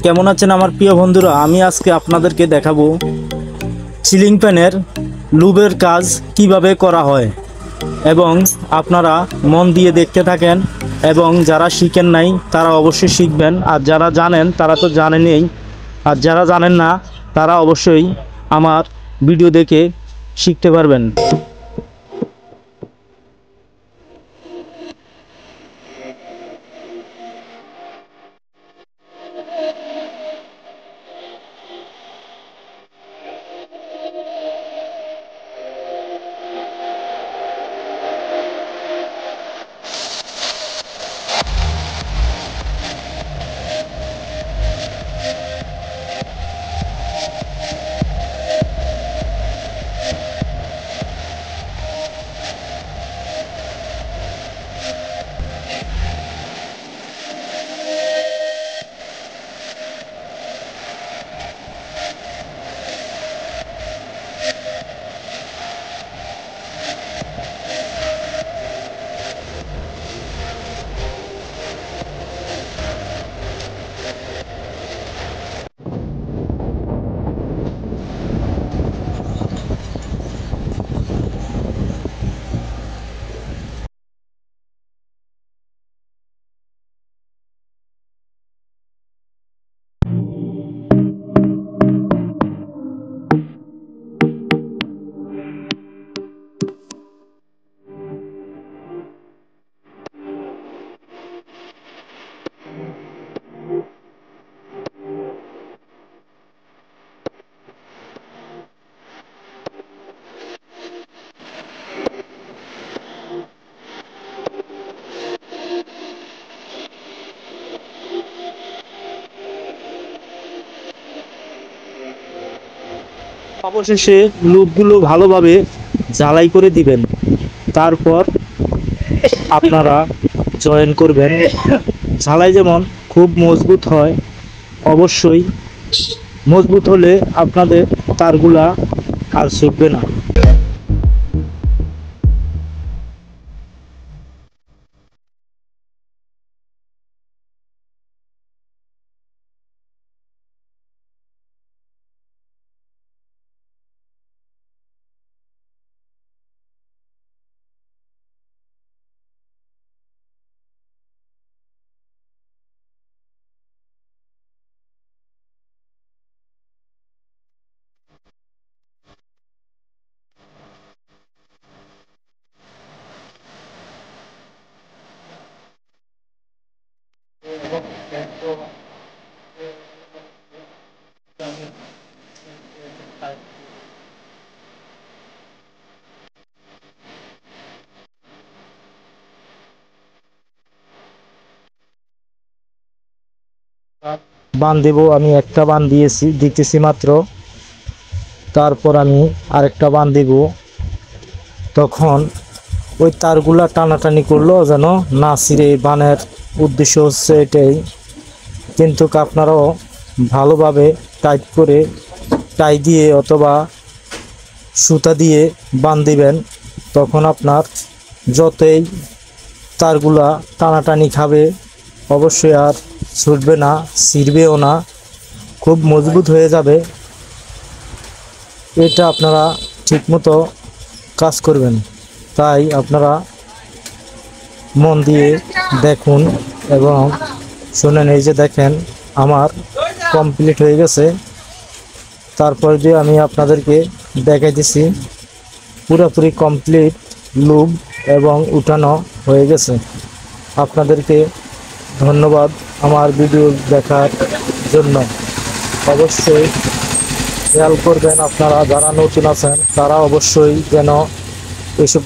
কেমন আছেন আমার প্রিয় বন্ধুরা? আমি আজকে আপনাদেরকে দেখাবো সিলিং ফ্যানের লুবের কাজ কিভাবে করা হয়, এবং আপনারা মন দিয়ে দেখতে থাকেন। এবং যারা শিখেন নাই তারা অবশ্যই শিখবেন, আর যারা জানেন তারা তো জানেনই, আর যারা জানেন না তারা অবশ্যই আমার ভিডিও দেখে শিখতে পারবেন। অবশেষে লুপগুলো ভালোভাবে ঝালাই করে দিবেন। তারপর আপনারা জয়েন করবেন। ঝালাই যেমন খুব মজবুত হয়, অবশ্যই মজবুত হলে আপনাদের তারগুলা আর ছুটবে না। বান দেব, আমি একটা বান দিতেছি মাত্র। তারপর আমি আরেকটা বান দিব। তখন ওই তারগুলা টানাটানি করলো যেন না ছিঁড়ে। বানের উদ্দেশ্য হচ্ছে এটাই। কিন্তু আপনারাও ভালোভাবে টাইট করে টাই দিয়ে অথবা সুতা দিয়ে বান দিবেন। তখন আপনার যতই তারগুলা টানাটানি খাবে, অবশ্যই আর ছুটবে না, ছিঁড়বেও না, খুব মজবুত হয়ে যাবে। এটা আপনারা ঠিকমতো কাজ করবেন। তাই আপনারা মন দিয়ে দেখুন এবং শুনেন। এই যে দেখেন, আমার কমপ্লিট হয়ে গেছে। তারপর দিয়ে আমি আপনাদেরকে দেখাই দিছি পুরোপুরি কমপ্লিট লুব এবং উঠানো হয়ে গেছে। আপনাদেরকে ধন্যবাদ আমার ভিডিও দেখার জন্য। অবশ্যই খেয়াল করবেন, আপনারা যারা নতুন আছেন তারা অবশ্যই যেন এইসব